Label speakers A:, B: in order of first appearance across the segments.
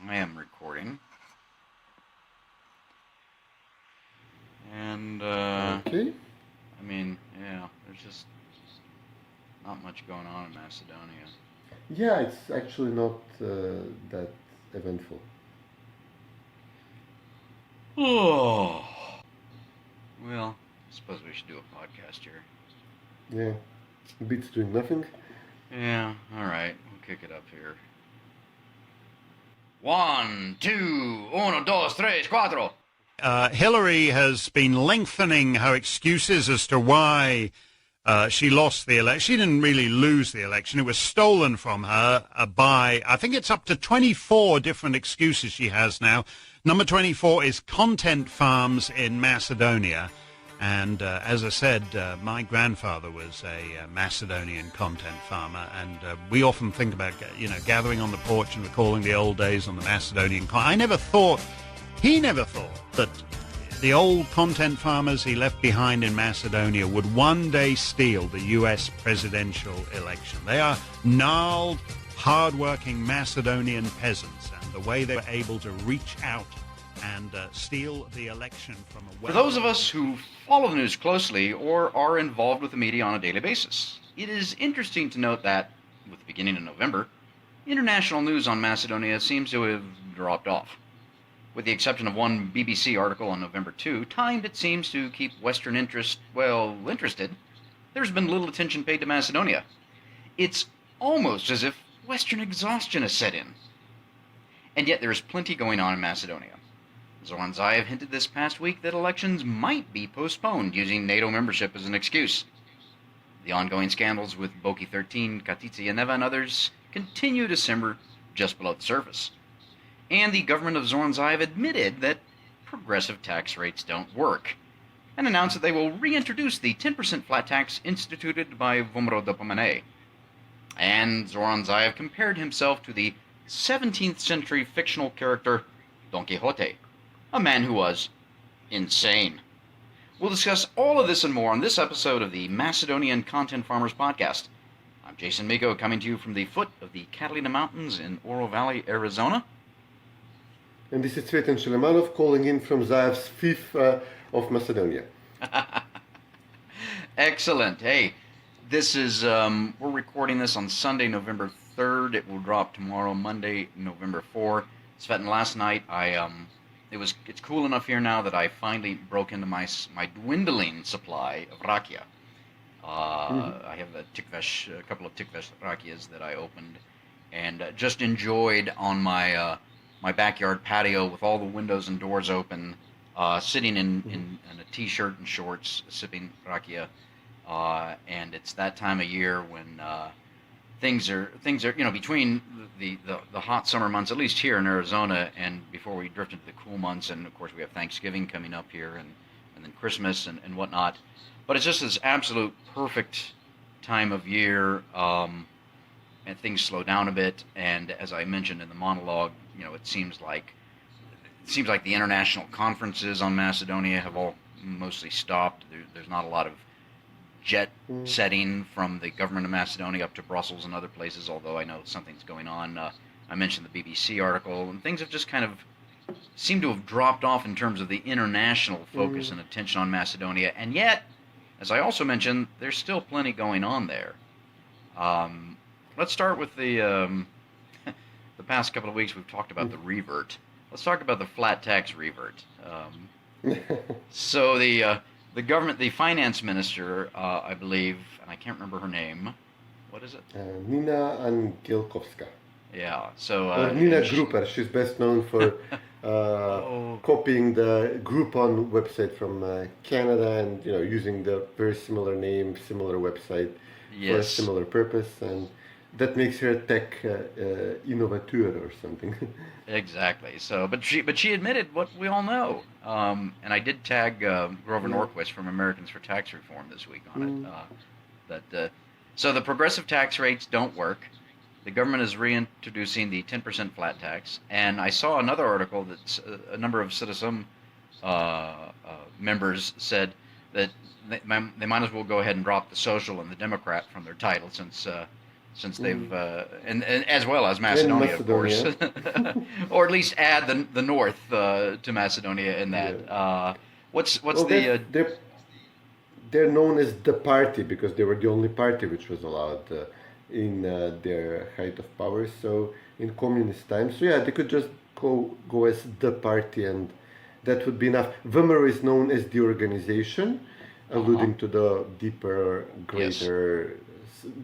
A: I am recording. And,
B: Okay.
A: I mean, yeah, there's just not much going on in Macedonia.
B: Yeah, it's actually not that eventful.
A: Oh. Well, I suppose we should do a podcast here.
B: Yeah. Beats doing nothing.
A: Yeah, alright, we'll kick it up here. 1, 2, 1, 2, 3, 4.
C: Hillary has been lengthening her excuses as to why she lost the election. She didn't really lose the election. It was stolen from her by, I think it's up to 24 different excuses she has now. Number 24 is content farms in Macedonia. And as I said, my grandfather was a Macedonian content farmer, and we often think about, gathering on the porch and recalling the old days on the Macedonian. He never thought that the old content farmers he left behind in Macedonia would one day steal the U.S. presidential election. They are gnarled, hard-working Macedonian peasants, and the way they were able to reach out and steal the election from a...
A: For those of us who follow the news closely or are involved with the media on a daily basis, it is interesting to note that, with the beginning of November, international news on Macedonia seems to have dropped off. With the exception of one BBC article on November 2, timed, it seems, to keep Western interested, there's been little attention paid to Macedonia. It's almost as if Western exhaustion has set in. And yet there is plenty going on in Macedonia. Zoran Zaev hinted this past week that elections might be postponed using NATO membership as an excuse. The ongoing scandals with Boki 13, Katici and Neva and others continue to simmer just below the surface. And the government of Zoran Zaev admitted that progressive tax rates don't work, and announced that they will reintroduce the 10% flat tax instituted by Vomro Dopomene. And Zoran Zaev compared himself to the 17th century fictional character Don Quijote, a man who was insane. We'll discuss all of this and more on this episode of the Macedonian Content Farmers Podcast. I'm Jason Miko, coming to you from the foot of the Catalina Mountains in Oro Valley, Arizona.
B: And this is Cvetin and calling in from Zaev's fifth of Macedonia.
A: Excellent. Hey, this is, we're recording this on Sunday, November 3rd. It will drop tomorrow, Monday, November 4th. Cvetin, last night, it's cool enough here now that I finally broke into my dwindling supply of rakia. I have a couple of tikvesh rakias that I opened and just enjoyed on my backyard patio with all the windows and doors open, sitting in a t-shirt and shorts, sipping rakia. And it's that time of year when things are between the hot summer months, at least here in Arizona, and before we drift into the cool months, and of course we have Thanksgiving coming up here, and then Christmas and whatnot. But it's just this absolute perfect time of year, and things slow down a bit. And as I mentioned in the monologue, it seems like the international conferences on Macedonia have all mostly stopped. There's not a lot of jet setting from the government of Macedonia up to Brussels and other places, although I know something's going on. I mentioned the BBC article, and things have just kind of seemed to have dropped off in terms of the international focus and attention on Macedonia. And yet, as I also mentioned, there's still plenty going on there. Let's start with the past couple of weeks we've talked about the revert. Let's talk about the flat tax revert. So the government, the finance minister, I believe, and I can't remember her name. What is it?
B: Nina Angelkovska.
A: Yeah. So
B: or Nina Gruper. She's best known for copying the Groupon website from Canada and using the very similar name, similar website for a similar purpose, and that makes her a tech innovateur or something.
A: Exactly. So, but she admitted what we all know, and I did tag Grover Norquist from Americans for Tax Reform this week on it. So the progressive tax rates don't work. The government is reintroducing the 10% flat tax, and I saw another article that a number of Citizen members said that they might as well go ahead and drop the Social and the Democrat from their title since they've and as well as Macedonia, of course, or at least add the north to Macedonia in that.
B: Yeah.
A: What's
B: Well,
A: the
B: they're known as the party because they were the only party which was allowed in their height of power. So in communist times, so yeah, they could just go as the party, and that would be enough. VMRO is known as the organization, alluding to the deeper, greater,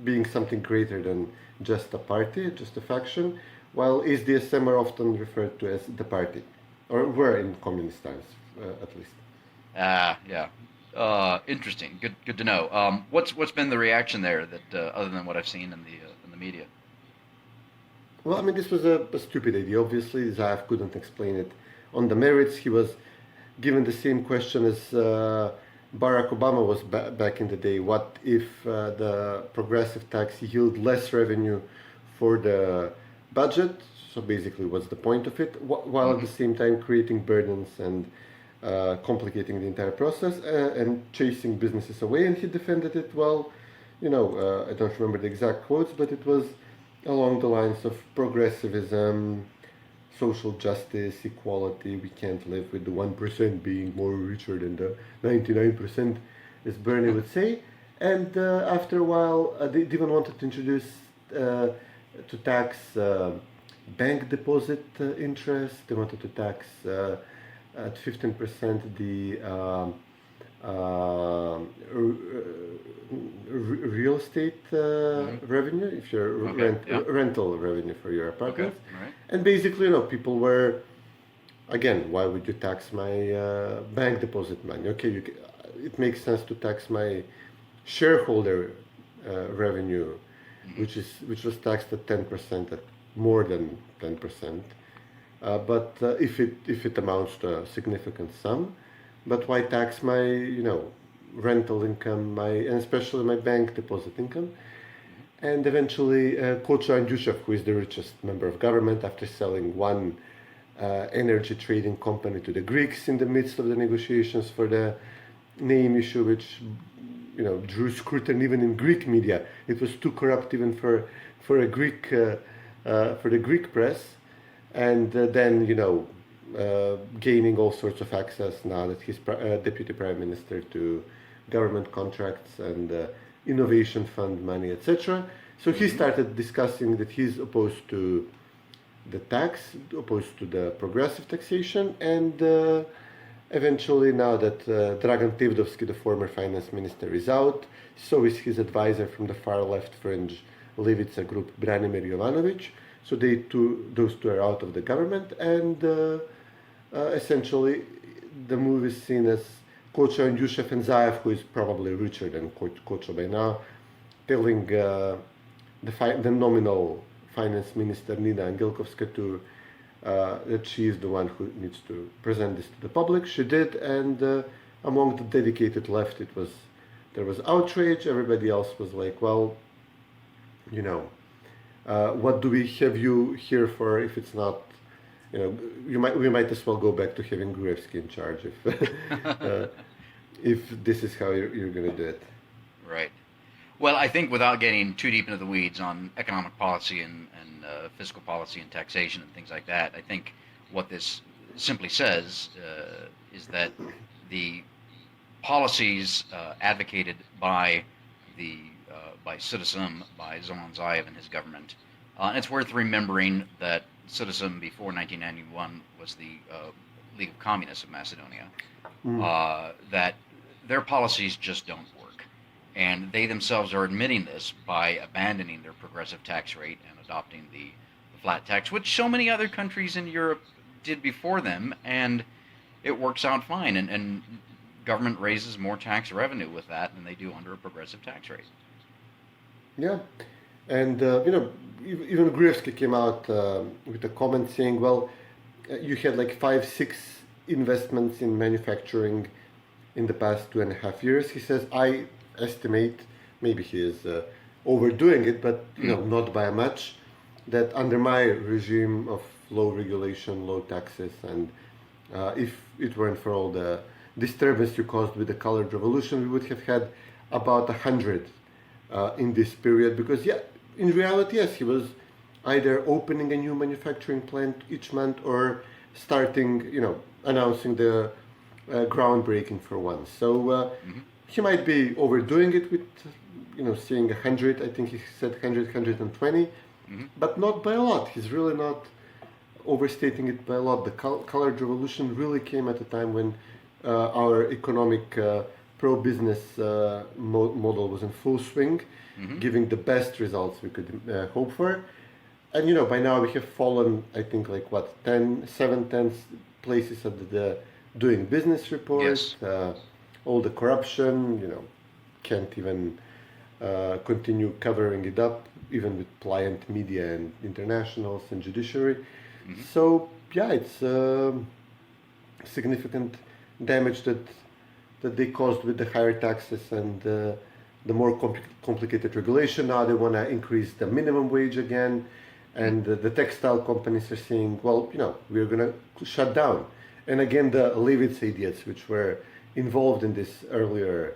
B: being something greater than just a party, just a faction. While SDSM are often referred to as the party, or were in communist times, at least.
A: yeah. Interesting. Good to know. What's been the reaction there that other than what I've seen in the media?
B: Well, I mean, this was a stupid idea. Obviously, Zaev couldn't explain it on the merits. He was given the same question as Barack Obama was back in the day. What if the progressive tax yield less revenue for the budget? So basically, what's the point of it? While at the same time creating burdens and complicating the entire process and chasing businesses away. And he defended it well. I don't remember the exact quotes, but it was along the lines of progressivism, social justice, equality. We can't live with the 1% being more richer than the 99%, as Bernie would say. And after a while, they even wanted to introduce to tax bank deposit interest. They wanted to tax at 15% the real estate revenue, if you're rental revenue for your apartments.
A: Okay. Right.
B: And basically, people were, again, why would you tax my bank deposit money? Okay, it makes sense to tax my shareholder revenue, which was taxed at 10%, at more than 10%. But if it amounts to a significant sum, but why tax my rental income, and especially my bank deposit income? And eventually, Quatro and Jason, who is the richest member of government, after selling one energy trading company to the Greeks in the midst of the negotiations for the name issue, which drew scrutiny even in Greek media. It was too corrupt even for a Greek for the Greek press. And then, gaining all sorts of access now that he's deputy prime minister to government contracts and innovation fund money, etc. So he started discussing that he's opposed to the tax, opposed to the progressive taxation, and eventually now that Dragan Tivdovski, the former finance minister, is out, so is his advisor from the far left fringe Levica group, Branimir Jovanovic. So those two are out of the government, and essentially the move is seen as Quatro and Yusuf and Zaev, who is probably richer than Quatro by now, telling the nominal finance minister Nina Angelkovska that she is the one who needs to present this to the public. She did, and among the dedicated left, there was outrage. Everybody else was like, well, what do we have you here for if it's not, we might as well go back to having Gruevski in charge if this is how you're going to do it.
A: Right. Well, I think without getting too deep into the weeds on economic policy and fiscal policy and taxation and things like that, I think what this simply says is that the policies advocated by Citizen, by Zoran Zaev and his government, and it's worth remembering that Citizen before 1991 was the League of Communists of Macedonia, that their policies just don't work. And they themselves are admitting this by abandoning their progressive tax rate and adopting the flat tax, which so many other countries in Europe did before them, and it works out fine. And government raises more tax revenue with that than they do under a progressive tax rate.
B: Yeah, and even Gruevski came out with a comment saying, well, you had like 5-6 investments in manufacturing in the past 2.5 years. He says, I estimate, maybe he is overdoing it, but not by much, that under my regime of low regulation, low taxes, and if it weren't for all the disturbance you caused with the colored revolution, we would have had about 100 in this period. Because in reality, yes, he was either opening a new manufacturing plant each month or starting, announcing the groundbreaking for one. So he might be overdoing it with, seeing 100, I think he said 100, 120, but not by a lot. He's really not overstating it by a lot. The colored revolution really came at a time when our economic pro-business model was in full swing, giving the best results we could hope for. And by now we have fallen, I think, like what, 7 places at the doing business report.
A: Yes.
B: All the corruption, can't even continue covering it up, even with pliant media and internationals and judiciary. So yeah, it's significant damage that they caused with the higher taxes and the more complicated regulation. Now they want to increase the minimum wage again, and the textile companies are saying, well, we're going to shut down. And again, the Levitz idiots, which were involved in this earlier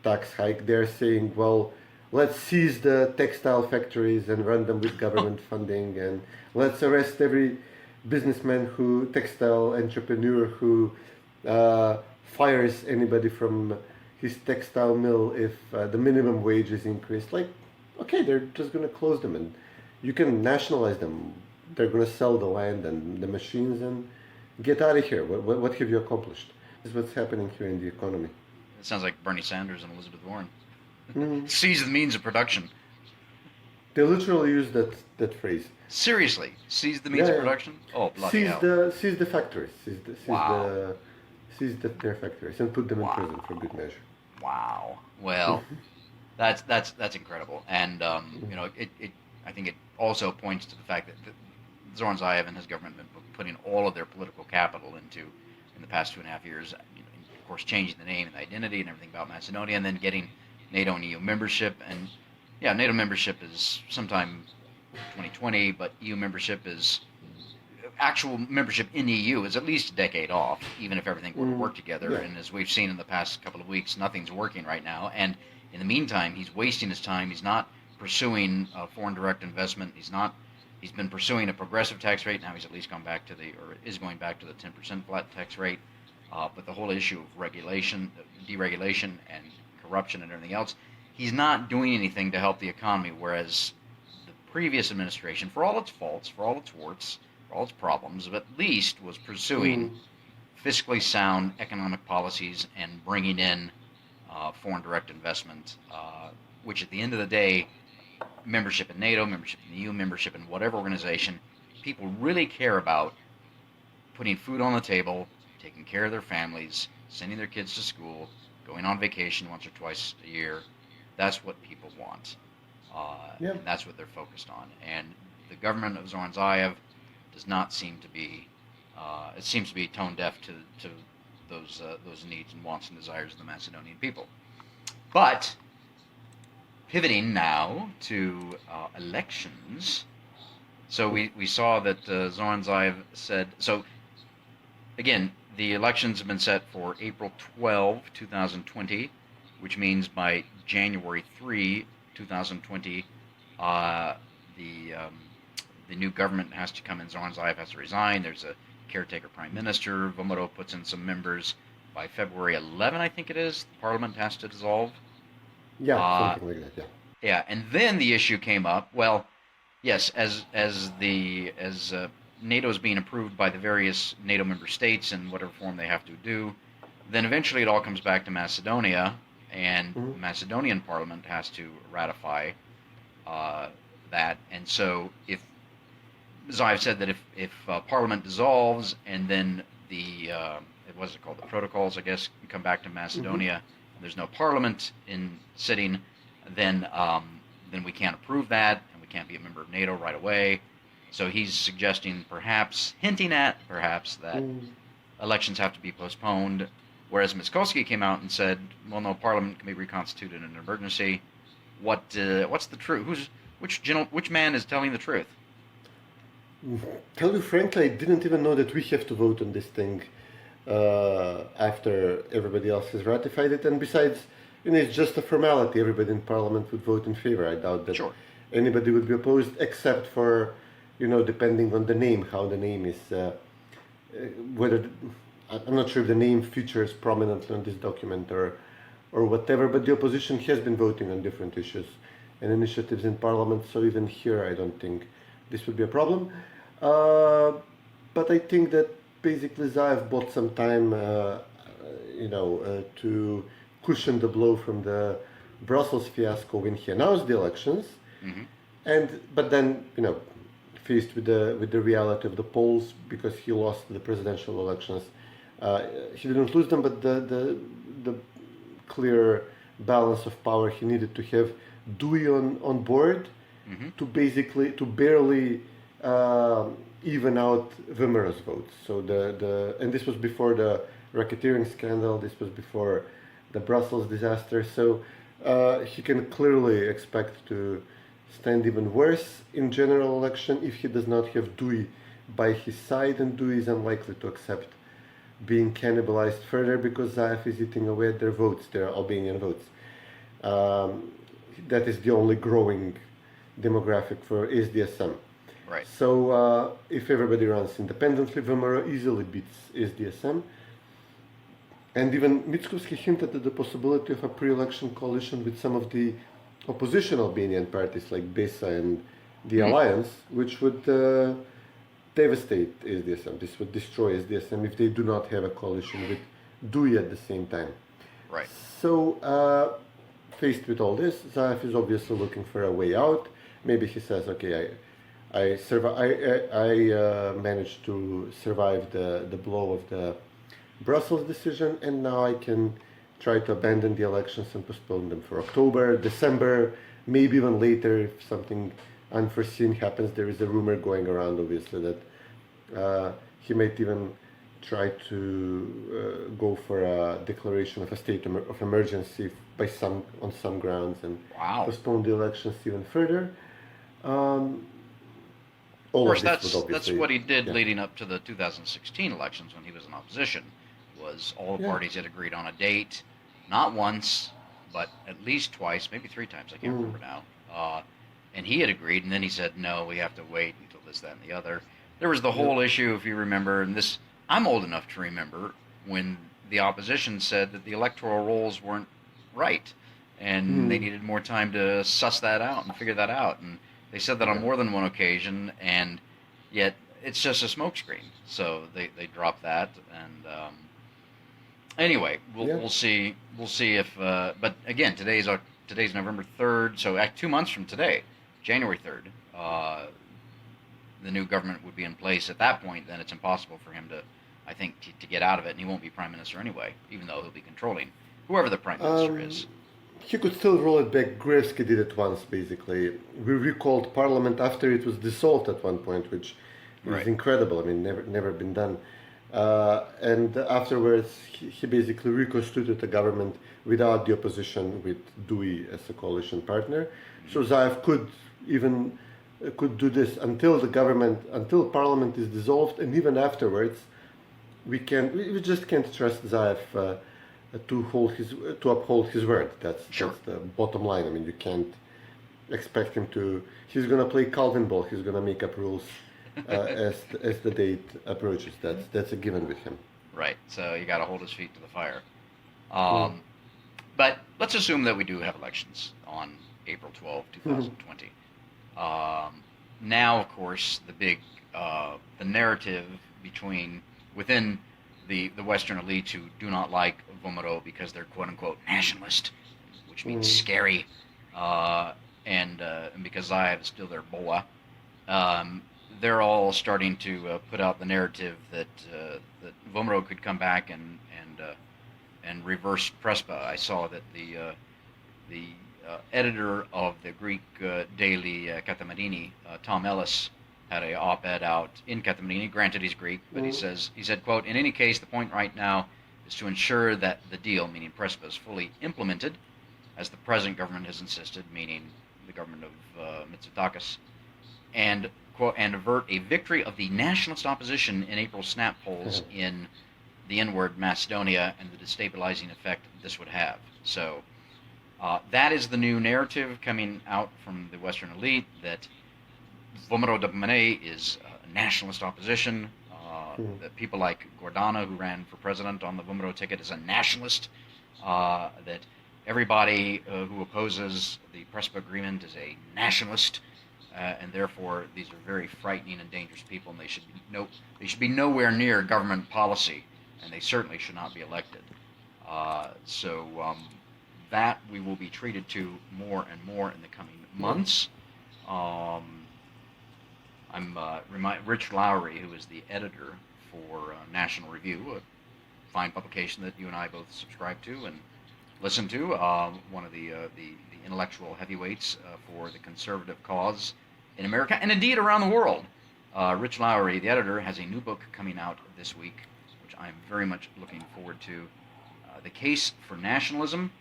B: tax hike, they're saying, well, let's seize the textile factories and run them with government funding, and let's arrest every textile entrepreneur who fires anybody from his textile mill if the minimum wage is increased. Like, okay, they're just going to close them and you can nationalize them. They're going to sell the land and the machines and get out of here. What have you accomplished? This is what's happening here in the economy.
A: It sounds like Bernie Sanders and Elizabeth Warren. Seize the means of production.
B: They literally use that phrase.
A: Seriously, seize the means of production? Oh, bloody hell.
B: Seize the factories. Seize their factories and put them in prison for good measure.
A: Wow. Well, that's incredible, and I think it also points to the fact that Zoran Zaev and his government have been putting all of their political capital into, in the past 2.5 years, of course, changing the name and the identity and everything about Macedonia, and then getting NATO and EU membership. And yeah, NATO membership is sometime 2020, but EU membership is, actual membership in EU is at least a decade off, even if everything were to work together. Yeah. And as we've seen in the past couple of weeks, nothing's working right now. And in the meantime, he's wasting his time. He's not pursuing foreign direct investment. He's been pursuing a progressive tax rate. Now he's at least is going back to the 10% flat tax rate. But the whole issue of regulation, deregulation, and corruption and everything else, he's not doing anything to help the economy, whereas the previous administration, for all its faults, for all its warts, for all its problems, at least was pursuing fiscally sound economic policies and bringing in foreign direct investment, which at the end of the day, membership in NATO, membership in the EU, membership in whatever organization, people really care about putting food on the table, taking care of their families, sending their kids to school, going on vacation once or twice a year. That's what people want. And that's what they're focused on. And the government of Zoran Zaev does not seem to be, it seems to be tone deaf to those needs and wants and desires of the Macedonian people. But pivoting now to elections, so we saw that Zoran Zaev said, so again, the elections have been set for April 12, 2020, which means by January 3, 2020, the new government has to come in. Zoran Zaev has to resign. There's a caretaker prime minister. Vomero puts in some members. By February 11, I think it is, the parliament has to dissolve.
B: Yeah, something like that, yeah.
A: Yeah, and then the issue came up. Well, yes, as NATO is being approved by the various NATO member states in whatever form they have to do, then eventually it all comes back to Macedonia, and the Macedonian parliament has to ratify that. And so if Zaev said that if Parliament dissolves and then the what's it called, the protocols, I guess, come back to Macedonia, and there's no Parliament in sitting, then we can't approve that, and we can't be a member of NATO right away. So he's suggesting, hinting at that elections have to be postponed. Whereas Miskolsky came out and said, well, no, Parliament can be reconstituted in an emergency. What's the truth? Which man is telling the truth?
B: Tell you frankly, I didn't even know that we have to vote on this thing after everybody else has ratified it. And besides, it's just a formality. Everybody in Parliament would vote in favor. I doubt that anybody would be opposed, except for depending on the name, how the name is, whether I'm not sure if the name features prominently on this document or whatever, but the opposition has been voting on different issues and initiatives in parliament, so even here I don't think this would be a problem. But I think that basically Zaev bought some time, to cushion the blow from the Brussels fiasco when he announced the elections, but then faced with the reality of the polls, because he lost the presidential elections. He didn't lose them, but the clear balance of power he needed to have Dewey on board to barely even out Vimera's votes. So and this was before the racketeering scandal. This was before the Brussels disaster. So he can clearly expect to stand even worse in general election if he does not have Dewey by his side, and Dewey is unlikely to accept being cannibalized further because Zaev is eating away at their votes, their Albanian votes. That is the only growing demographic for SDSM.
A: Right.
B: So if everybody runs independently, Vimera easily beats SDSM. And even Mickoski hinted at the possibility of a pre-election coalition with some of the opposition Albanian parties like BESA and the Alliance, which would devastate SDSM. This would destroy SDSM if they do not have a coalition with Dewey at the same time.
A: Right.
B: So, faced with all this, Zaev is obviously looking for a way out. Maybe he says, okay, I managed to survive the blow of the Brussels decision, and now I can try to abandon the elections and postpone them for October, December, maybe even later if something unforeseen happens. There is a rumor going around, obviously, that he might even try to go for a declaration of a state of emergency on some grounds and postpone the elections even further.
A: Of course, that's what he did leading up to the 2016 elections when he was in opposition. Was all the parties had agreed on a date, not once, but at least twice, maybe 3 times, I can't remember now. And he had agreed, and then he said, no, we have to wait until this, that, and the other. There was the whole issue, if you remember, and this, I'm old enough to remember, when the opposition said that the electoral rolls weren't right, and they needed more time to suss that out and figure that out. And they said that on more than one occasion, and yet it's just a smokescreen. So they dropped that, and anyway, we'll see if. But again, today's November 3rd, so 2 months from today, January 3rd, the new government would be in place. At that point, then it's impossible for him to, I think, to get out of it, and he won't be prime minister anyway, even though he'll be controlling whoever the prime minister is.
B: He could still roll it back. Gruevski did it once, basically. We recalled parliament after it was dissolved at one point, which is incredible. I mean, never been done. And afterwards, he basically reconstituted the government without the opposition, with Dewey as a coalition partner. So Zaev could do this until parliament is dissolved, and even afterwards, we just can't trust Zaev to uphold his word. That's the bottom line. I mean, you can't expect him to. He's going to play Calvin ball. He's going to make up rules as the date approaches. That's a given with him. Right.
A: So you got to hold his feet to the fire. But let's assume that we do have elections on April 12, 2020. Now, of course, the narrative within the Western elites who do not like Vomero because they're quote-unquote nationalist, which means scary, and because Zaev is still their boa, they're all starting to put out the narrative that Vomero could come back and reverse Prespa. I saw that the editor of the Greek daily Katamarini, Tom Ellis, had an op-ed out in Katamarini. Granted, he's Greek, but he said, quote, in any case, the point right now is to ensure that the deal, meaning Prespa, is fully implemented, as the present government has insisted, meaning the government of Mitsotakis, and, quote, and avert a victory of the nationalist opposition in April snap polls in the inward Macedonia and the destabilizing effect this would have. So that is the new narrative coming out from the Western elite, that Vomero Dopmane is nationalist opposition. That people like Gordana, who ran for president on the Vomero ticket, is a nationalist. That everybody who opposes the Prespa agreement is a nationalist, and therefore these are very frightening and dangerous people, and they should be nowhere near government policy, and they certainly should not be elected. That we will be treated to more and more in the coming months. Rich Lowry, who is the editor for National Review, a fine publication that you and I both subscribe to and listen to, one of the intellectual heavyweights for the conservative cause in America and indeed around the world. Rich Lowry, the editor, has a new book coming out this week, which I'm very much looking forward to. The Case for Nationalism,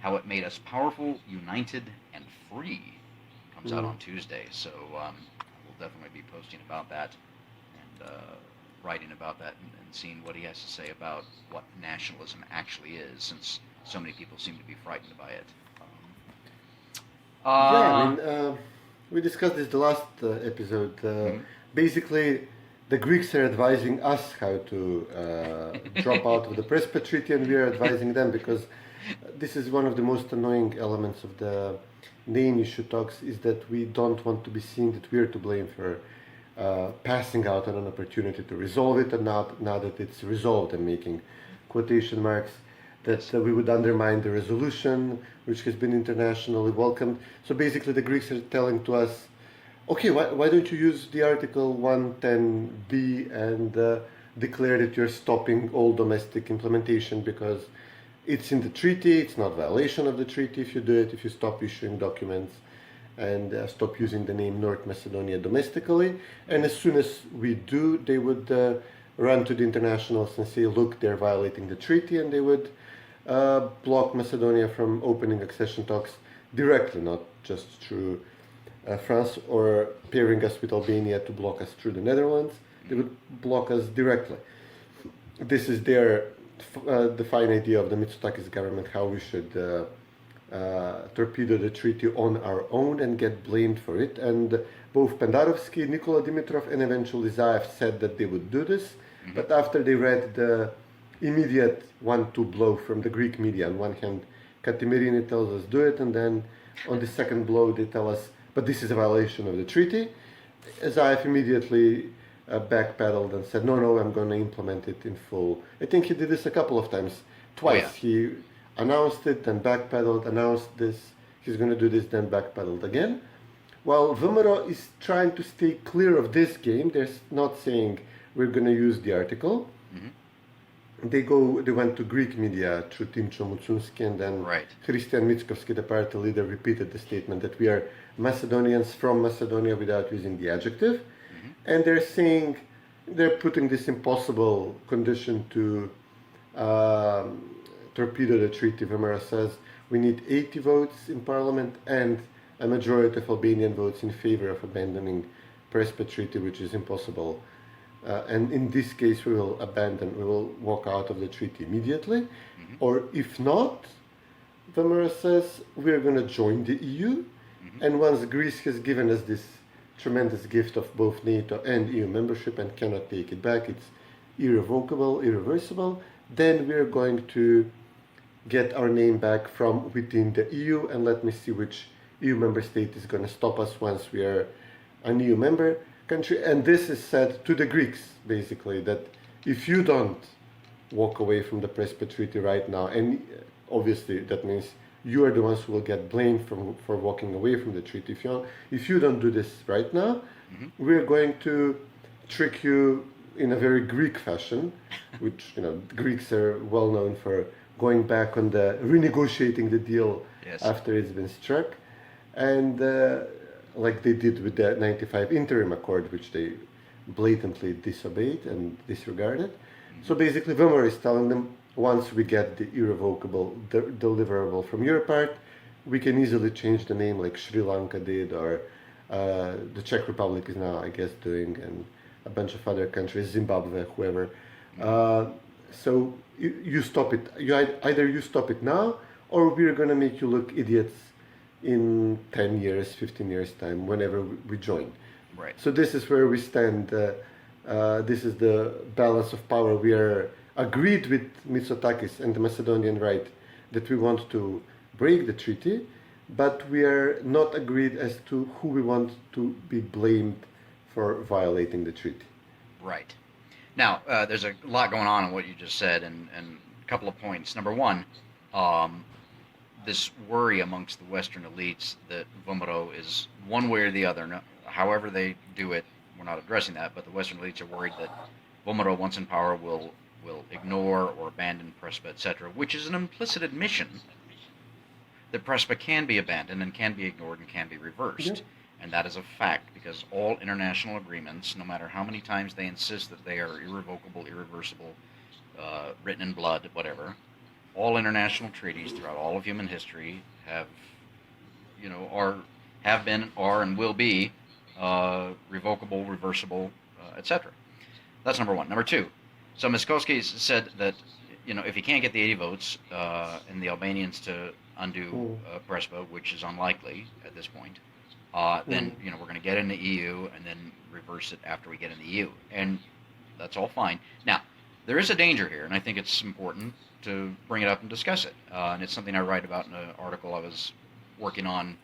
A: How It Made Us Powerful, United, and Free. Comes out on Tuesday, so we'll definitely be posting about that and writing about that and seeing what he has to say about what nationalism actually is, since so many people seem to be frightened by it.
B: We discussed this the last episode. Basically, the Greeks are advising us how to drop out of the Prespa Treaty, and we are advising them, because this is one of the most annoying elements of the name issue talks, is that we don't want to be seen that we are to blame for passing out on an opportunity to resolve it, and now that it's resolved, and making quotation marks, that we would undermine the resolution, which has been internationally welcomed. So basically the Greeks are telling to us, okay, why don't you use the Article 110b and declare that you're stopping all domestic implementation, because it's in the treaty, it's not violation of the treaty if you do it, if you stop issuing documents and stop using the name North Macedonia domestically. And as soon as we do, they would run to the internationals and say, look, they're violating the treaty, and they would block Macedonia from opening accession talks directly, not just through France, or pairing us with Albania to block us through the Netherlands. They would block us directly. This is their defined idea of the Mitsotakis government, how we should torpedo the treaty on our own and get blamed for it. And both Pendarovsky, Nikola Dimitrov, and eventually Zaev said that they would do this. But after they read the immediate 1-2 blow from the Greek media, on one hand, Katimirini tells us do it, and then on the second blow they tell us, but this is a violation of the treaty. Zaev immediately backpedaled and said, no, I'm going to implement it in full. I think he did this a couple of times, twice.
A: Oh, yeah.
B: He announced it, then backpedaled, announced this, he's going to do this, then backpedaled again. While Vomero is trying to stay clear of this game, they're not saying we're going to use the article. They went to Greek media through Timcho Mutsunski, and then Christian Mickovsky, the party leader, repeated the statement that we are Macedonians from Macedonia without using the adjective. And they're saying, they're putting this impossible condition to torpedo the treaty. Vomero says we need 80 votes in parliament and a majority of Albanian votes in favor of abandoning Prespa Treaty, which is impossible. And in this case, we will walk out of the treaty immediately. Or if not, Vomero says we're going to join the EU. And once Greece has given us this tremendous gift of both NATO and EU membership and cannot take it back, it's irrevocable, irreversible, then we're going to get our name back from within the EU, and let me see which EU member state is going to stop us once we are an EU member country. And this is said to the Greeks, basically, that if you don't walk away from the Prespa Treaty right now, and obviously that means you are the ones who will get blamed for walking away from the treaty. If you don't do this right now, we're going to trick you in a very Greek fashion, which, Greeks are well known for going back on the renegotiating the deal after it's been struck, and like they did with the 95 interim accord, which they blatantly disobeyed and disregarded. So basically Vomero is telling them, once we get the irrevocable deliverable from your part, we can easily change the name like Sri Lanka did, or the Czech Republic is now, I guess, doing, and a bunch of other countries, Zimbabwe, whoever. So you stop it. Either you stop it now, or we're going to make you look idiots in 10 years, 15 years time, whenever we join.
A: Right.
B: So this is where we stand. This is the balance of power. We are agreed with Mitsotakis and the Macedonian right that we want to break the treaty, but we are not agreed as to who we want to be blamed for violating the treaty.
A: Right. Now, there's a lot going on in what you just said, and a couple of points. Number one, this worry amongst the Western elites that Vomero is one way or the other. No, however they do it, we're not addressing that, but the Western elites are worried that Vomero, once in power, will ignore or abandon Prespa, etc., which is an implicit admission that Prespa can be abandoned and can be ignored and can be reversed.
B: Yeah.
A: And that is a fact, because all international agreements, no matter how many times they insist that they are irrevocable, irreversible, written in blood, whatever, all international treaties throughout all of human history have been, are, and will be revocable, reversible, etc. That's number one. Number two, so Miskovsky said that, if he can't get the 80 votes and the Albanians to undo Prespa, which is unlikely at this point, then we're going to get in the EU and then reverse it after we get in the EU, and that's all fine. Now, there is a danger here, and I think it's important to bring it up and discuss it. And it's something I write about in an article I was working on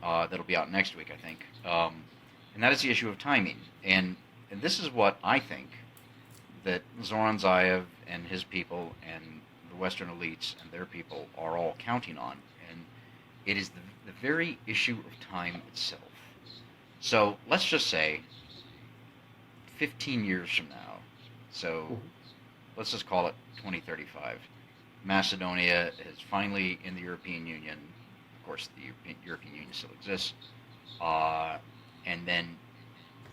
A: that'll be out next week, I think. And that is the issue of timing. And this is what I think that Zoran Zaev and his people and the Western elites and their people are all counting on. And it is the very issue of time itself. So let's just say 15 years from now, so let's just call it 2035, Macedonia is finally in the European Union. Of course, the European Union still exists, and then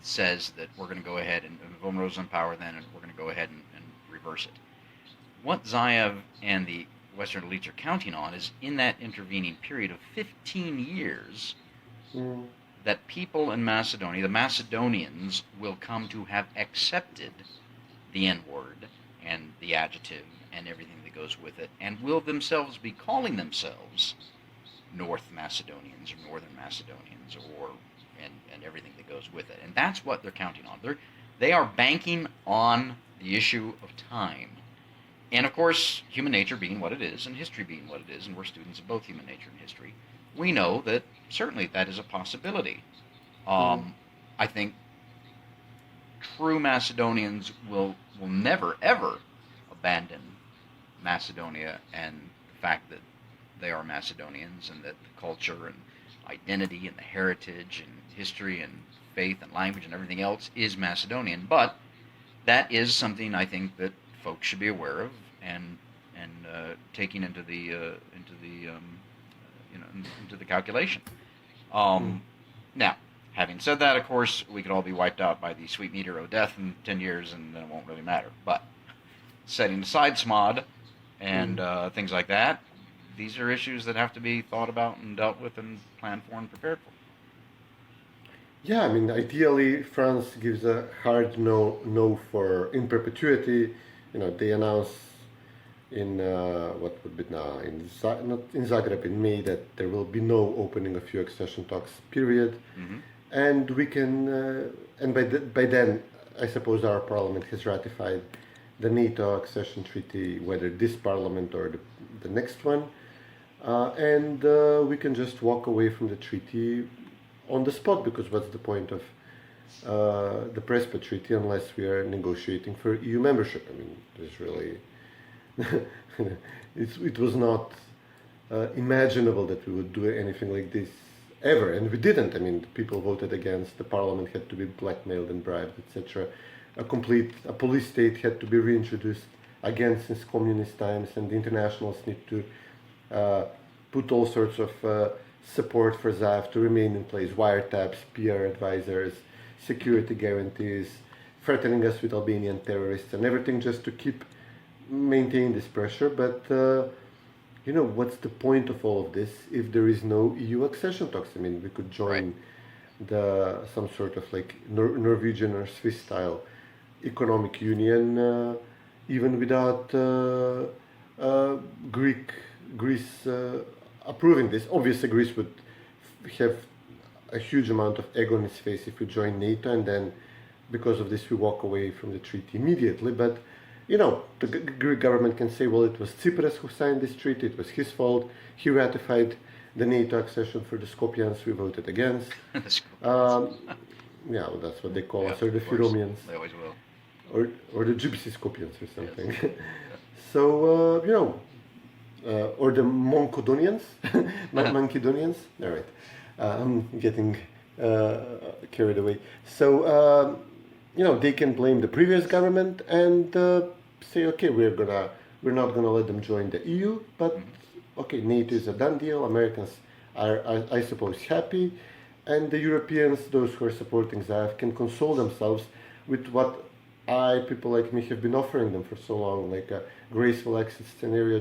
A: says that we're going to go ahead and Vomero's in power then, and we're going to go ahead and reverse it. What Zaev and the Western elites are counting on is, in that intervening period of 15 years, that people in Macedonia, the Macedonians, will come to have accepted the N-word and the adjective and everything that goes with it, and will themselves be calling themselves North Macedonians or Northern Macedonians, and everything that goes with it. And that's what they're counting on. They are banking on the issue of time. And of course, human nature being what it is, and history being what it is, and we're students of both human nature and history, we know that certainly that is a possibility. I think true Macedonians will never, ever abandon Macedonia and the fact that they are Macedonians, and that the culture and identity and the heritage and history and faith and language and everything else is Macedonian. But that is something I think that folks should be aware of and taking into the calculation. Now, having said that, of course, we could all be wiped out by the sweet meteor of death in 10 years, and then it won't really matter. But setting aside SMOD and things like that, these are issues that have to be thought about and dealt with and planned for and prepared for.
B: Yeah, I mean, ideally, France gives a hard no for in perpetuity. They announce in what would be now not in Zagreb in May that there will be no opening of EU accession talks. Period. And we can, and by then, I suppose our parliament has ratified the NATO accession treaty, whether this parliament or the next one, and we can just walk away from the treaty on the spot, because what's the point of the Prespa Treaty unless we are negotiating for EU membership? I mean, there's really it was not imaginable that we would do anything like this ever, and we didn't. I mean, people voted against. The parliament had to be blackmailed and bribed, etc. A police state had to be reintroduced again since communist times, and the internationals need to put all sorts of support for Zaev to remain in place: wiretaps, PR advisors, security guarantees, threatening us with Albanian terrorists, and everything just to maintain this pressure. But what's the point of all of this if there is no EU accession talks? I mean, we could join some sort of like Norwegian or Swiss style economic union, even without Greece approving this. Obviously, Greece would have a huge amount of egg on his face if we join NATO, and then because of this we walk away from the treaty immediately. But the Greek government can say, well, it was Tsipras who signed this treaty, it was his fault, he ratified the NATO accession for the Skopjans, we voted against. Yeah, well, that's what they call us, or the Firomians.
A: They always will.
B: Or the Gypsy Skopjans or something. Yes. So, or the Moncodonians, Mancedonians. All right, I'm getting carried away. So, they can blame the previous government and say, okay, we're not gonna let them join the EU, but okay, NATO is a done deal. Americans are I suppose, happy, and the Europeans, those who are supporting Zaev, can console themselves with what people like me have been offering them for so long, like a graceful exit scenario.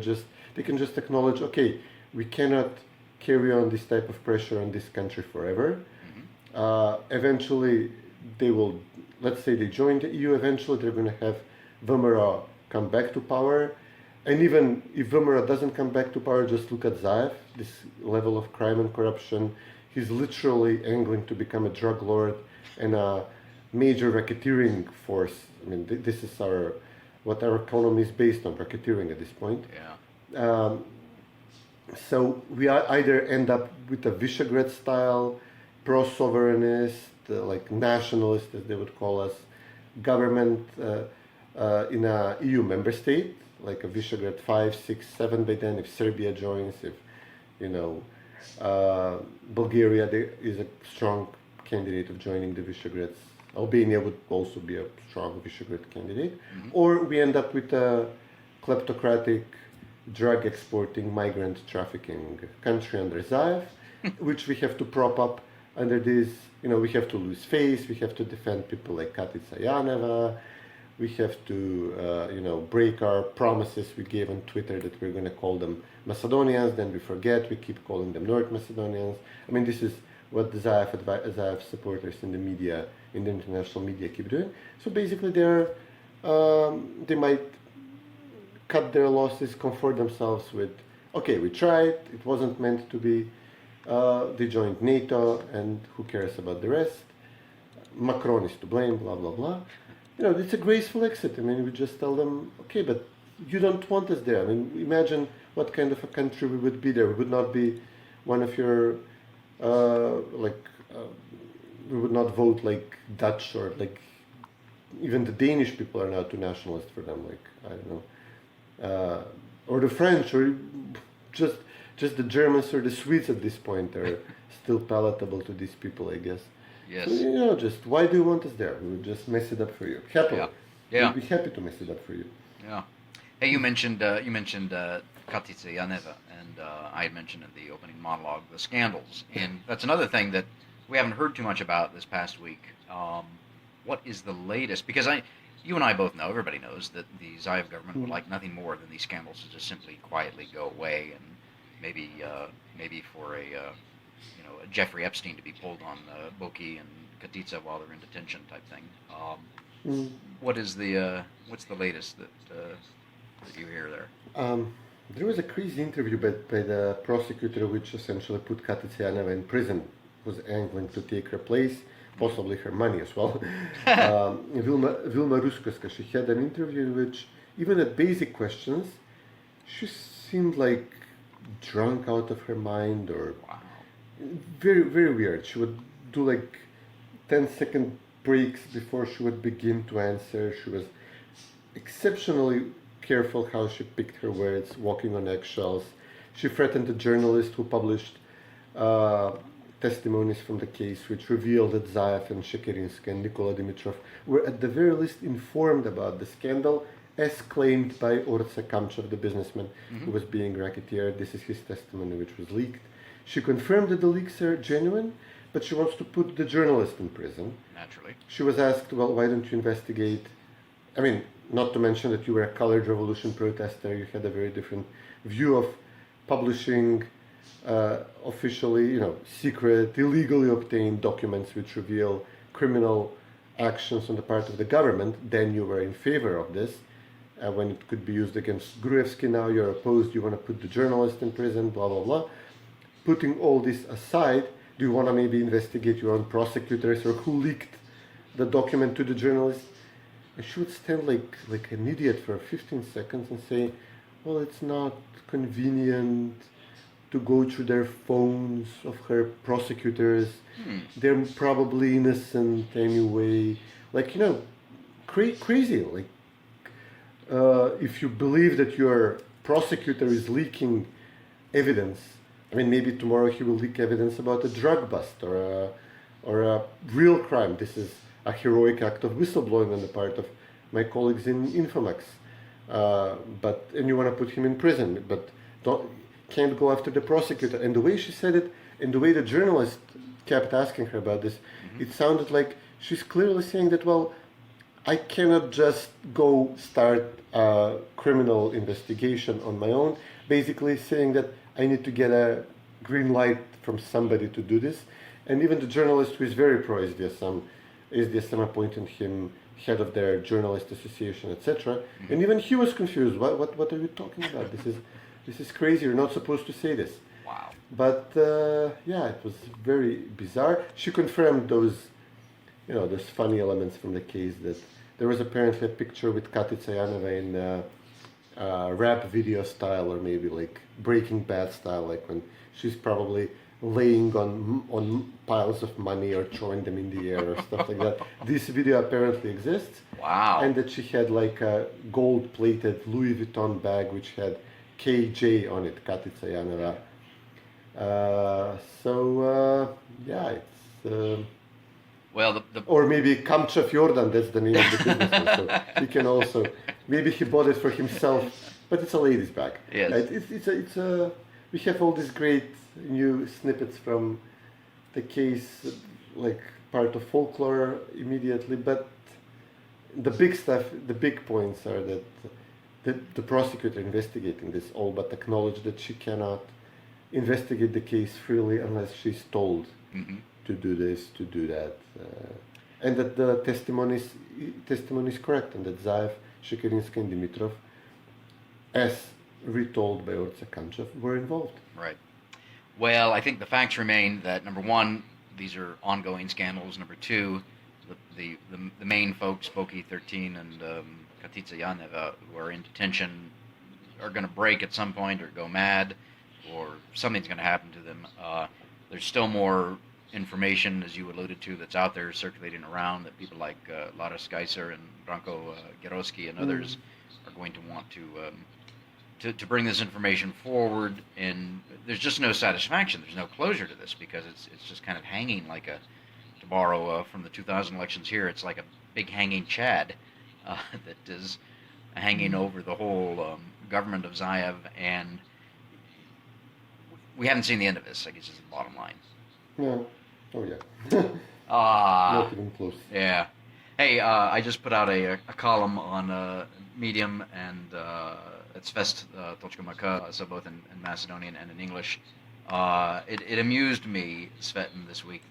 B: They can just acknowledge, okay, we cannot carry on this type of pressure on this country forever. Eventually, they will, let's say they join the EU, eventually they're going to have Vemera come back to power. And even if Vemera doesn't come back to power, just look at Zaev, this level of crime and corruption. He's literally angling to become a drug lord and a major racketeering force. I mean, this is what our economy is based on, racketeering at this point.
A: Yeah.
B: So we either end up with a Visegrad-style, pro-sovereignist, like nationalist, as they would call us, government in a EU member state, like a Visegrad 5, 6, 7 by then, if Serbia joins, if, Bulgaria is a strong candidate of joining the Visegrads. Albania would also be a strong Visegrad candidate. Or we end up with a kleptocratic, drug exporting, migrant trafficking country under Zaev, which we have to prop up under this, we have to lose face, we have to defend people like Katica Janeva, we have to, break our promises we gave on Twitter that we're going to call them Macedonians, then we forget, we keep calling them North Macedonians. I mean, this is what the Zaev supporters in the media, in the international media keep doing. So basically they might cut their losses, comfort themselves with, okay, we tried, it wasn't meant to be, they joined NATO, and who cares about the rest? Macron is to blame, blah, blah, blah. It's a graceful exit. I mean, we just tell them, okay, but you don't want us there. I mean, imagine what kind of a country we would be there. We would not be one of your, we would not vote like Dutch, or like, even the Danish people are now too nationalist for them, like, I don't know. Or the French, or just the Germans or the Swedes at this point are still palatable to these people, I guess.
A: Yes.
B: So, just why do you want us there? We would just mess it up for you. Happily.
A: Yeah.
B: We'd be happy to mess it up for you.
A: Yeah. Hey, you mentioned Katica Janeva, and I had mentioned in the opening monologue the scandals, and that's another thing that we haven't heard too much about this past week. What is the latest? Because you and I both know, everybody knows, that the Zaev government would like nothing more than these scandals to just simply quietly go away, and maybe for a Jeffrey Epstein to be pulled on Boki and Katica while they're in detention type thing. What's the latest that you hear there?
B: There was a crazy interview by the prosecutor which essentially put Katica Janeva in prison, was angling to take her place, possibly her money as well. Vilma Ruskaska, she had an interview in which, even at basic questions, she seemed like drunk out of her mind, or very, very weird. She would do like 10-second breaks before she would begin to answer. She was exceptionally careful how she picked her words, walking on eggshells. She threatened a journalist who published testimonies from the case, which revealed that Zaev and Shekerinsky and Nikola Dimitrov were at the very least informed about the scandal, as claimed by Orce Kamchev, the businessman who was being racketeered. This is his testimony, which was leaked. She confirmed that the leaks are genuine, but she wants to put the journalist in prison.
A: Naturally.
B: She was asked, well, why don't you investigate? I mean, not to mention that you were a colored revolution protester. You had a very different view of publishing officially, secret, illegally obtained documents which reveal criminal actions on the part of the government. Then you were in favor of this. When it could be used against Gruevski, now you're opposed, you want to put the journalist in prison, blah, blah, blah. Putting all this aside, do you want to maybe investigate your own prosecutors or who leaked the document to the journalist? And she would stand like an idiot for 15 seconds and say, well, it's not convenient to go through their phones of her prosecutors. They're probably innocent anyway. Like, crazy. Like, if you believe that your prosecutor is leaking evidence, I mean, maybe tomorrow he will leak evidence about a drug bust or a real crime. This is a heroic act of whistleblowing on the part of my colleagues in Infomax. And you want to put him in prison, but can't go after the prosecutor. And the way she said it, and the way the journalist kept asking her about this, it sounded like she's clearly saying that, well, I cannot just go start a criminal investigation on my own, basically saying that I need to get a green light from somebody to do this. And even the journalist who is very pro-SDSM appointed him head of their journalist association, etc. And even he was confused. What are you talking about? This is crazy. You're not supposed to say this.
A: Wow.
B: But it was very bizarre. She confirmed those funny elements from the case, that there was apparently a picture with Katica Janeva in rap video style, or maybe like Breaking Bad style, like when she's probably laying on piles of money or throwing them in the air or stuff like that. This video apparently exists.
A: Wow.
B: And that she had like a gold-plated Louis Vuitton bag which had KJ on it, Katica Janeva. It's...
A: well,
B: or maybe Kamcha Fjordan, that's the name of the business. So he can also, maybe he bought it for himself, but it's a lady's bag.
A: Yes.
B: Right? We have all these great new snippets from the case, like part of folklore immediately, but the big stuff, the big points are that the prosecutor investigating this all but acknowledged that she cannot investigate the case freely unless she's told to do this, to do that, and that the testimony is correct, and that Zaev, Shekerinsky, and Dimitrov, as retold by Orza Kanchev, were involved.
A: Right. Well, I think the facts remain that, number one, these are ongoing scandals. Number two, the main folks, Poki 13 and Katica Janeva, who are in detention, are going to break at some point or go mad, or something's going to happen to them. There's still more information, as you alluded to, that's out there circulating around, that people like Lara Skaiser and Branko Geroski and others are going to want to bring this information forward, and there's just no satisfaction. There's no closure to this, because it's just kind of hanging like to borrow from the 2000 elections here, it's like a big hanging Chad that is hanging over the whole government of Zaev, and we haven't seen the end of this, I guess is the bottom line.
B: No. Oh, yeah. Not even close.
A: Yeah. Hey, I just put out a column on Medium and it's Vest.mk, so both in Macedonian and in English. It amused me, Cvetin, this week,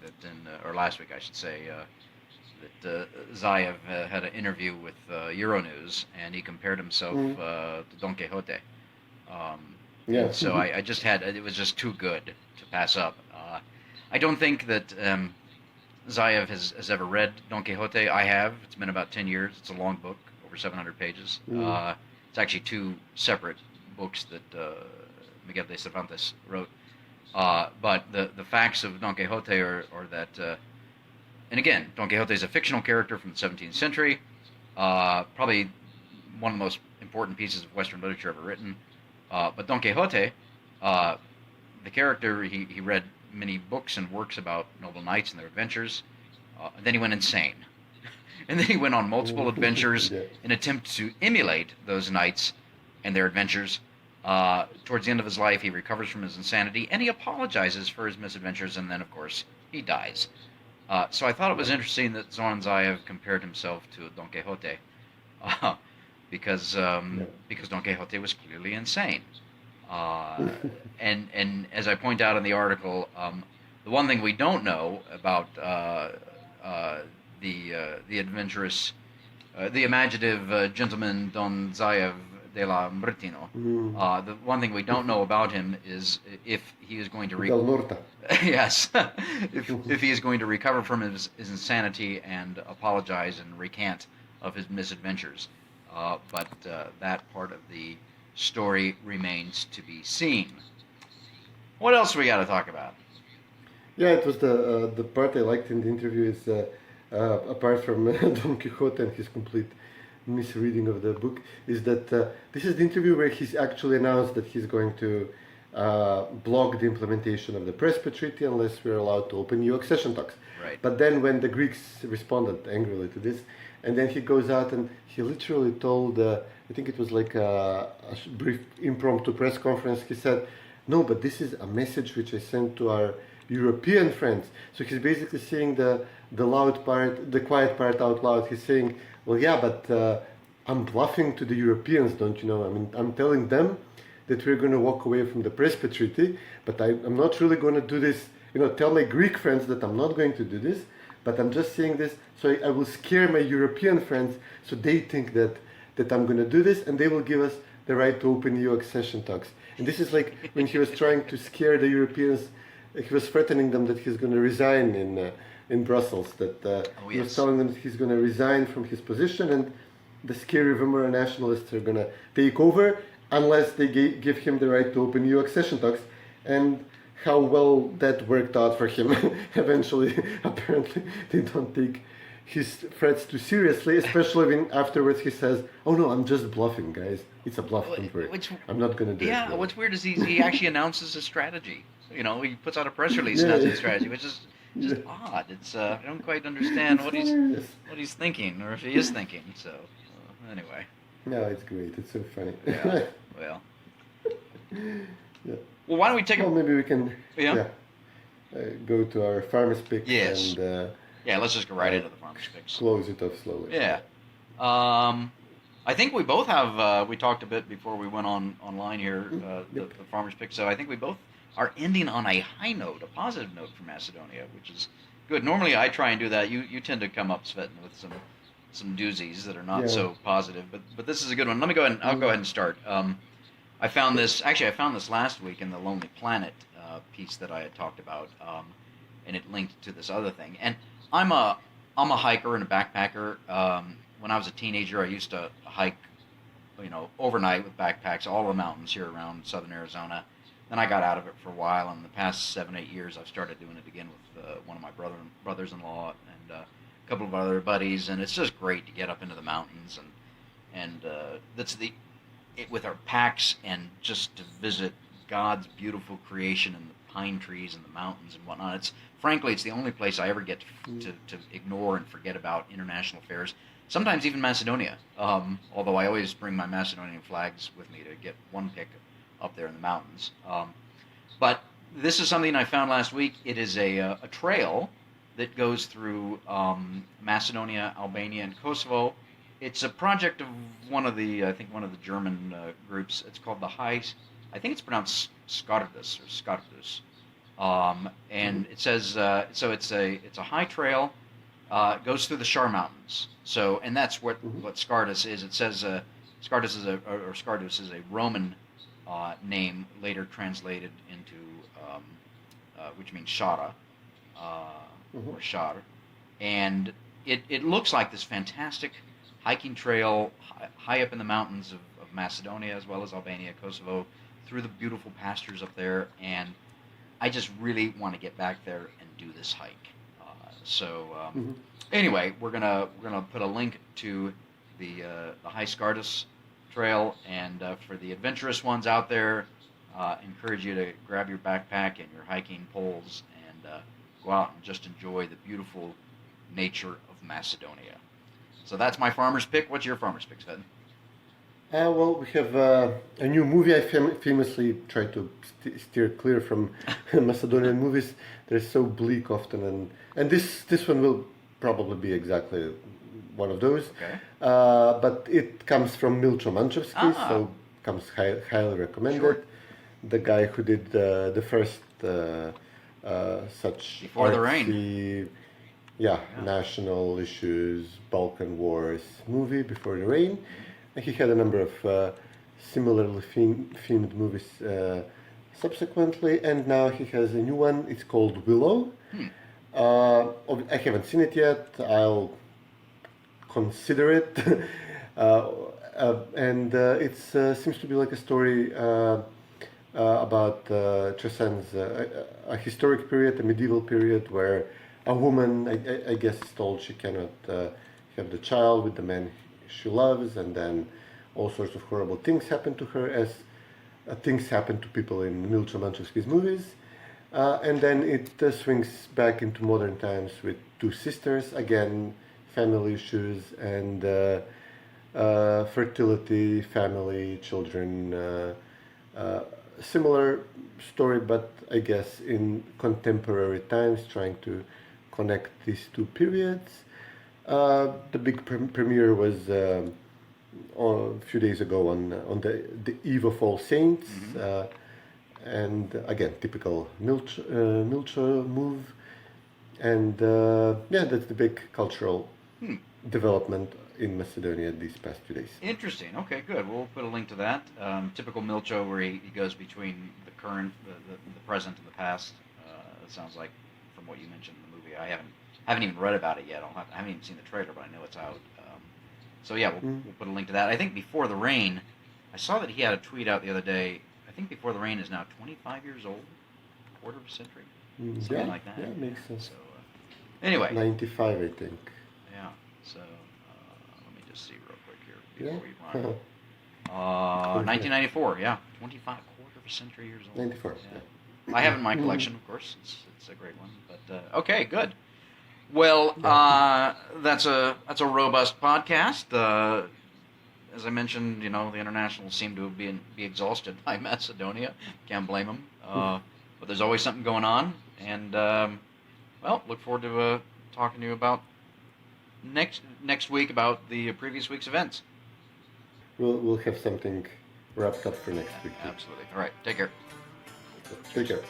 A: or last week I should say, that Zaev had an interview with Euronews, and he compared himself to Don Quijote.
B: Yeah.
A: So I just had, it was just too good to pass up. I don't think that Zaev has ever read Don Quixote. I have. It's been about 10 years. It's a long book, over 700 pages. It's actually two separate books that Miguel de Cervantes wrote. But the facts of Don Quixote are that, and again, Don Quixote is a fictional character from the 17th century, probably one of the most important pieces of Western literature ever written. But Don Quixote, the character, he read many books and works about noble knights and their adventures, and then he went insane. And then he went on multiple adventures in attempt to emulate those knights and their adventures. Towards the end of his life, he recovers from his insanity, and he apologizes for his misadventures, and then, of course, he dies. So I thought it was interesting that Zoran Zaev compared himself to Don Quixote, because Don Quixote was clearly insane. And as I point out in the article, the one thing we don't know about the adventurous, the imaginative gentleman Don Zaev de la Mrtino.
B: Mm.
A: The one thing we don't know about him is if he is going to
B: Del Norte.
A: yes, if he is going to recover from his insanity and apologize and recant of his misadventures. But that part of the story remains to be seen. What else we got to talk about?
B: Yeah, it was the part I liked in the interview is apart from Don Quixote and his complete misreading of the book, is that this is the interview where he's actually announced that he's going to block the implementation of the Prespa Treaty unless we're allowed to open new accession talks.
A: Right.
B: But then when the Greeks responded angrily to this, and then he goes out and he literally told, I think it was like a brief impromptu press conference, he said, no, but this is a message which I sent to our European friends. So he's basically saying the loud part, the quiet part out loud. He's saying, well, yeah, but I'm bluffing to the Europeans, don't you know? I mean, I'm telling them that we're going to walk away from the Prespa Treaty, but I'm not really going to do this, tell my Greek friends that I'm not going to do this, but I'm just saying this so I will scare my European friends so they think that I'm going to do this and they will give us the right to open EU accession talks. And this is like when he was trying to scare the Europeans, he was threatening them that he's going to resign in Brussels, that he was telling them that he's going to resign from his position and the scary Weimar nationalists are going to take over unless they give him the right to open EU accession talks. And how well that worked out for him. Eventually, apparently, they don't take his threats too seriously, especially when afterwards he says, oh no, I'm just bluffing, guys. It's a bluff, don't worry. I'm not going to do it.
A: Yeah, what's weird is he actually announces his strategy. He puts out a press release announcing his strategy, which is just odd. It's I don't quite understand what he's thinking, or if he is thinking. So anyway.
B: No, it's great. It's so funny.
A: Yeah. Well.
B: Yeah.
A: Well, why don't we take
B: maybe we can go to our farmer's picks.
A: Yes.
B: And
A: let's just go right into the farmer's picks.
B: Close it off slowly.
A: Yeah. I think we both have. We talked a bit before we went online here. The farmer's pick. So I think we both are ending on a high note, a positive note for Macedonia, which is good. Normally I try and do that. You tend to come up, Cvetin, with some doozies that are not so positive, but this is a good one. Let me go ahead. I'll go ahead and start. I found this last week in the Lonely Planet piece that I had talked about, and it linked to this other thing. And I'm a hiker and a backpacker. When I was a teenager, I used to hike, overnight with backpacks all the mountains here around southern Arizona. Then I got out of it for a while, and in the past 7-8 years, I've started doing it again with one of my brothers-in-law and a couple of other buddies, and it's just great to get up into the mountains and that's with our packs and just to visit God's beautiful creation and the pine trees and the mountains and whatnot. It's the only place I ever get to ignore and forget about international affairs. Sometimes even Macedonia, although I always bring my Macedonian flags with me to get one pick up there in the mountains. But this is something I found last week. It is a trail that goes through Macedonia, Albania, and Kosovo. It's a project of one of the German groups. It's called I think it's pronounced Skardus or Skardus. And it says, so it's a high trail, goes through the Shar Mountains. So, and that's what Skardus is. It says, Skardus is a Roman name later translated into, which means Shara, or Shar. And it looks like this fantastic hiking trail high up in the mountains of Macedonia as well as Albania, Kosovo, through the beautiful pastures up there, and I just really want to get back there and do this hike. Anyway, we're gonna put a link to the High Skardus trail, and for the adventurous ones out there, encourage you to grab your backpack and your hiking poles and go out and just enjoy the beautiful nature of Macedonia. So that's my farmer's pick. What's your farmer's pick, Cvetin?
B: Well, we have a new movie. I famously try to steer clear from Macedonian movies. They're so bleak often, and this one will probably be exactly one of those.
A: Okay.
B: But it comes from Milcho Manchevsky, so comes highly recommended.
A: Sure.
B: The guy who did the first such
A: Before the
B: artsy, national issues, Balkan Wars movie, Before the Rain. And he had a number of similarly themed movies subsequently, and now he has a new one. It's called Willow. I haven't seen it yet. I'll consider it. And it seems to be like a story about transcends a historic period, a medieval period, where a woman, I guess, is told she cannot have the child with the man she loves, and then all sorts of horrible things happen to her, as things happen to people in Milcho Manchevsky's movies. And then it swings back into modern times with two sisters, again, family issues, and fertility, family, children. Similar story, but I guess in contemporary times, trying to connect these two periods. The big premiere was a few days ago on the Eve of All Saints, and again, typical Milcho move. And yeah, that's the big cultural development in Macedonia these past few days.
A: Interesting. Okay, good. We'll put a link to that. Typical Milcho, where he goes between the current, the present, and the past. It sounds like, from what you mentioned in the movie. I haven't even read about it yet. I haven't even seen the trailer, but I know it's out. So yeah, we'll put a link to that. I think Before the Rain, I saw that he had a tweet out the other day. I think Before the Rain is now 25 years old, quarter of a century, something like that.
B: Yeah, makes sense.
A: So anyway,
B: 95, I think.
A: yeah. So let me just see real quick here before
B: Yeah.
A: we run. 1994. Yeah, 25, quarter of a century years old.
B: 94.
A: Yeah. I have it in my collection, of course. It's a great one. But okay, good. Well, that's a robust podcast. As I mentioned, the internationals seem to be exhausted by Macedonia. Can't blame them. But there's always something going on, and well, look forward to talking to you about next week about the previous week's events.
B: We'll have something wrapped up for next week.
A: Absolutely. All right. Take care.
B: Take care.